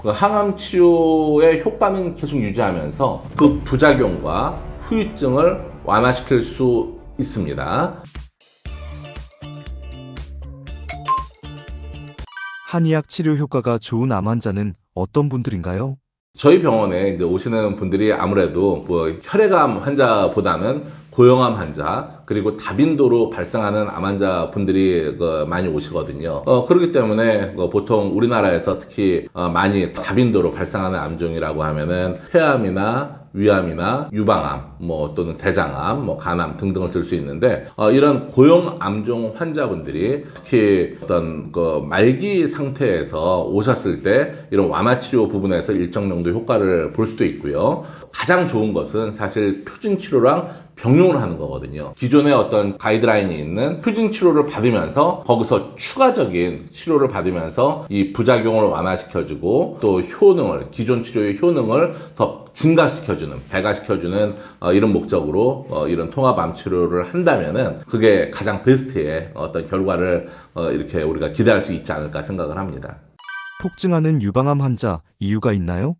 그 항암 치료의 효과는 계속 유지하면서 그 부작용과 후유증을 완화시킬 수 있습니다. 한의학 치료 효과가 좋은 암 환자는 어떤 분들인가요? 저희 병원에 이제 오시는 분들이 아무래도 뭐 혈액암 환자보다는 고형암 환자 그리고 다빈도로 발생하는 암 환자 분들이 많이 오시거든요. 그렇기 때문에 보통 우리나라에서 특히 많이 다빈도로 발생하는 암종이라고 하면은 폐암이나 위암이나 유방암, 또는 대장암, 간암 등등을 들 수 있는데, 이런 고형 암종 환자분들이 특히 어떤 말기 상태에서 오셨을 때 이런 완화 치료 부분에서 일정 정도 효과를 볼 수도 있고요. 가장 좋은 것은 사실 표준 치료랑 병용을 하는 거거든요. 기존에 어떤 가이드라인이 있는 표준 치료를 받으면서 거기서 추가적인 치료를 받으면서 이 부작용을 완화시켜주고 또 효능을, 기존 치료의 효능을 더 증가시켜주는, 배가시켜주는 이런 목적으로 이런 통합암 치료를 한다면은 그게 가장 베스트의 어떤 결과를 이렇게 우리가 기대할 수 있지 않을까 생각을 합니다. 폭증하는 유방암 환자 이유가 있나요?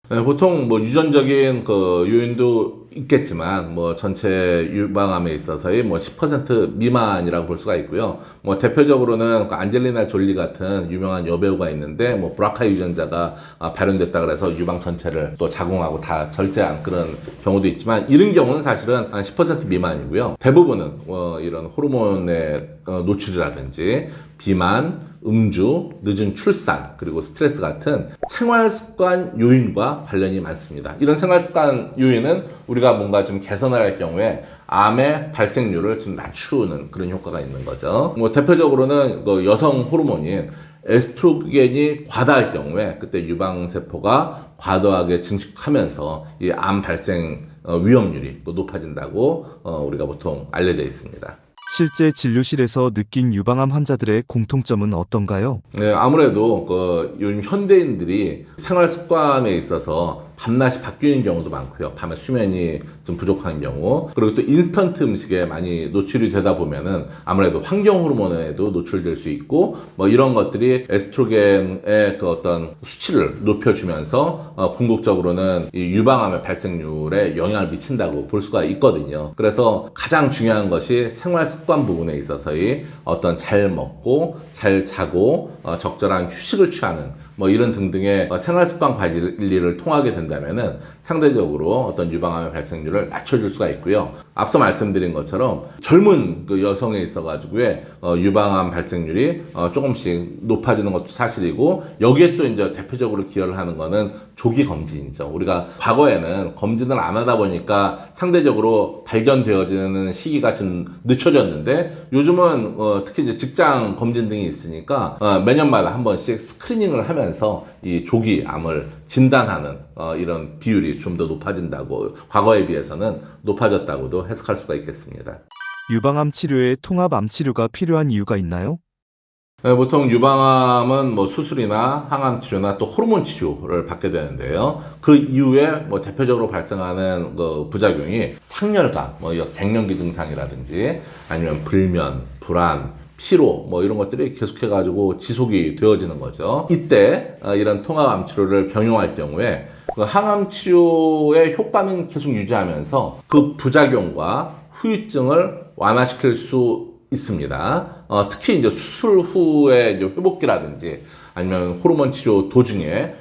네, 보통 유전적인 요인도 있겠지만 전체 유방암에 있어서의 10% 미만이라고 볼 수가 있고요. 대표적으로는 안젤리나 졸리 같은 유명한 여배우가 있는데 브라카 유전자가 발현됐다 그래서 유방 전체를 또 자궁하고 다 절제한 그런 경우도 있지만 이런 경우는 사실은 한 10% 미만이고요. 대부분은 이런 호르몬의 노출이라든지 비만, 음주, 늦은 출산, 그리고 스트레스 같은 생활습관 요인과 관련이 많습니다. 이런 생활습관 요인은 우리가 뭔가 좀 개선을 할 경우에 암의 발생률을 좀 낮추는 그런 효과가 있는 거죠. 대표적으로는 여성 호르몬인 에스트로겐이 과다할 경우에 그때 유방세포가 과도하게 증식하면서 이 암 발생 위험률이 높아진다고 우리가 보통 알려져 있습니다. 실제 진료실에서 느낀 유방암 환자들의 공통점은 어떤가요? 네, 아무래도 요즘 현대인들이 생활 습관에 있어서 밤낮이 바뀌는 경우도 많고요. 밤에 수면이 좀 부족한 경우, 그리고 또 인스턴트 음식에 많이 노출이 되다 보면은 아무래도 환경 호르몬에도 노출될 수 있고, 이런 것들이 에스트로겐의 어떤 수치를 높여주면서 궁극적으로는 이 유방암의 발생률에 영향을 미친다고 볼 수가 있거든요. 그래서 가장 중요한 것이 생활 습관 부분에 있어서의 어떤 잘 먹고 잘 자고 적절한 휴식을 취하는 이런 등등의 생활습관 관리를 통하게 된다면은 상대적으로 어떤 유방암의 발생률을 낮춰줄 수가 있고요. 앞서 말씀드린 것처럼 젊은 여성에 있어가지고 유방암 발생률이 조금씩 높아지는 것도 사실이고 여기에 또 이제 대표적으로 기여를 하는 거는 조기 검진이죠. 우리가 과거에는 검진을 안 하다 보니까 상대적으로 발견되어지는 시기가 좀 늦춰졌는데 요즘은 특히 이제 직장 검진 등이 있으니까 매년마다 한 번씩 스크리닝을 하면서 이 조기 암을 진단하는 이런 비율이 좀 더 높아진다고 과거에 비해서는 높아졌다고도 해석할 수가 있겠습니다. 유방암 치료에 통합암 치료가 필요한 이유가 있나요? 네, 보통 유방암은 수술이나 항암 치료나 또 호르몬 치료를 받게 되는데요. 그 이후에 대표적으로 발생하는 부작용이 상열감, 갱년기 증상이라든지 아니면 불면, 불안, 피로 이런 것들이 계속해가지고 지속이 되어지는 거죠. 이때 이런 통합암 치료를 병용할 경우에 그 항암 치료의 효과는 계속 유지하면서 그 부작용과 후유증을 완화시킬 수 있습니다. 특히 이제 수술 후에 이제 회복기라든지 아니면 호르몬 치료 도중에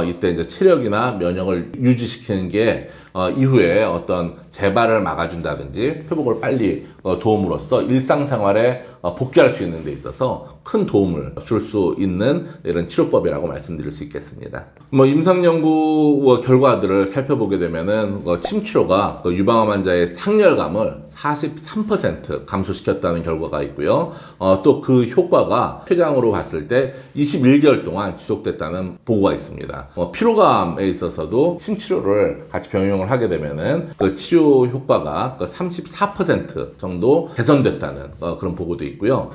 이때 이제 체력이나 면역을 유지시키는 게 이후에 어떤 재발을 막아준다든지 회복을 빨리 도움으로써 일상생활에 복귀할 수 있는 데 있어서 큰 도움을 줄 수 있는 이런 치료법이라고 말씀드릴 수 있겠습니다. 임상연구 결과들을 살펴보게 되면은 침 치료가 유방암 환자의 상열감을 43% 감소시켰다는 결과가 있고요. 또 그 효과가 최장으로 봤을 때 21개월 동안 지속됐다는 보고가 있습니다. 피로감에 있어서도 침 치료를 같이 병용을 하게 되면은 그 치료 효과가 34% 정도 개선됐다는 그런 보고도 있고요.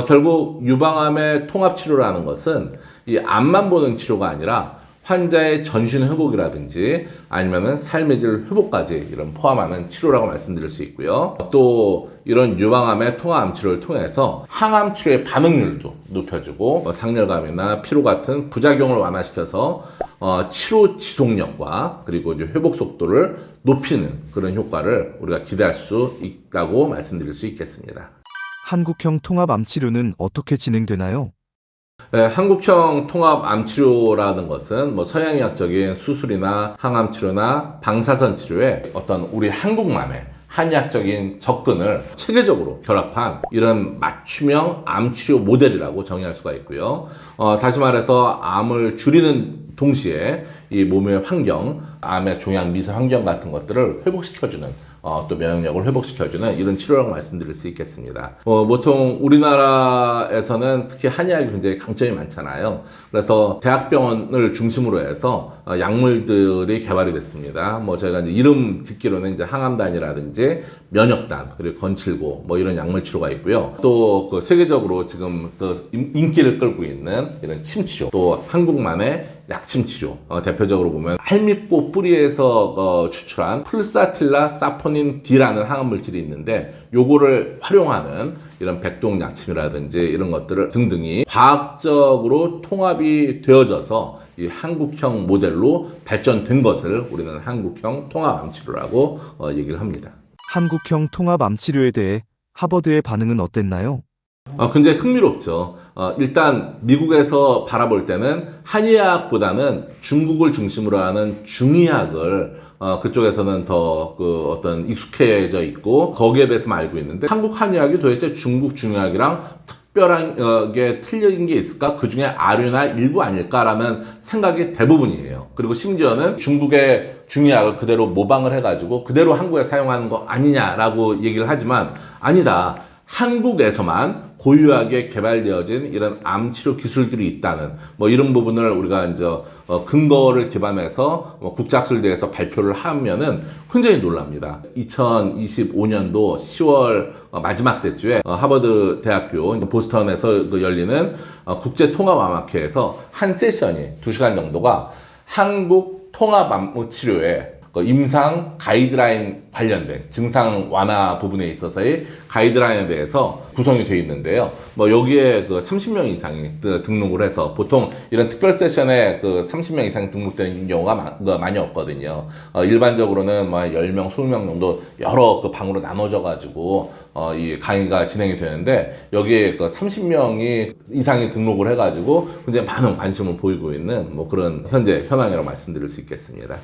결국 유방암의 통합 치료라는 것은 이 암만 보는 치료가 아니라 환자의 전신 회복이라든지 아니면은 삶의 질 회복까지 이런 포함하는 치료라고 말씀드릴 수 있고요. 또 이런 유방암의 통합암 치료를 통해서 항암 치료의 반응률도 높여주고 상열감이나 피로 같은 부작용을 완화시켜서 치료 지속력과 그리고 이제 회복 속도를 높이는 그런 효과를 우리가 기대할 수 있다고 말씀드릴 수 있겠습니다. 한국형 통합암 치료는 어떻게 진행되나요? 네, 한국형 통합 암 치료라는 것은 뭐 서양의학적인 수술이나 항암 치료나 방사선 치료에 어떤 우리 한국만의 한의학적인 접근을 체계적으로 결합한 이런 맞춤형 암 치료 모델이라고 정의할 수가 있고요. 다시 말해서 암을 줄이는 동시에 이 몸의 환경, 암의 종양 미세 환경 같은 것들을 회복시켜주는 또 면역력을 회복시켜주는 이런 치료라고 말씀드릴 수 있겠습니다. 보통 우리나라에서는 특히 한의학이 굉장히 강점이 많잖아요. 그래서 대학병원을 중심으로 해서 약물들이 개발이 됐습니다. 뭐 저희가 이제 이름 짓기로는 이제 항암단이라든지 면역단, 그리고 건칠고 뭐 이런 약물 치료가 있고요. 또 그 세계적으로 지금 또 인기를 끌고 있는 이런 침치료, 또 한국만의 약침 치료, 대표적으로 보면 할미꽃 뿌리에서 추출한 플사틸라 사포닌 D라는 항암 물질이 있는데 요거를 활용하는 이런 백동 약침이라든지 이런 것들을 등등이 과학적으로 통합이 되어져서 이 한국형 모델로 발전된 것을 우리는 한국형 통합암 치료라고 얘기를 합니다. 한국형 통합암 치료에 대해 하버드의 반응은 어땠나요? 굉장히 흥미롭죠. 일단 미국에서 바라볼 때는 한의학보다는 중국을 중심으로 하는 중의학을 그쪽에서는 더 그 어떤 익숙해져 있고 거기에 대해서만 알고 있는데 한국 한의학이 도대체 중국 중의학이랑 특별하게 틀린 게 있을까? 그 중에 아류나 일부 아닐까라는 생각이 대부분이에요. 그리고 심지어는 중국의 중의학을 그대로 모방을 해가지고 그대로 한국에 사용하는 거 아니냐라고 얘기를 하지만 아니다. 한국에서만 고유하게 개발되어진 이런 암 치료 기술들이 있다는 뭐 이런 부분을 우리가 이제 근거를 기반해서 국제학술대회에서 발표를 하면은 굉장히 놀랍니다. 2025년도 10월 마지막 주에 하버드 대학교 보스턴에서 열리는 국제 통합암학회에서 한 세션이 2시간 정도가 한국 통합암 치료에 임상 가이드라인 관련된 증상 완화 부분에 있어서의 가이드라인에 대해서 구성이 되어 있는데요. 뭐 여기에 그 30명 이상이 등록을 해서 보통 이런 특별 세션에 그 30명 이상 등록되는 경우가 많이 없거든요. 일반적으로는 뭐 10명, 20명 정도 여러 그 방으로 나눠져 가지고 이 강의가 진행이 되는데 여기에 그 30명이 이상이 등록을 해 가지고 굉장히 많은 관심을 보이고 있는 뭐 그런 현재 현황이라고 말씀드릴 수 있겠습니다.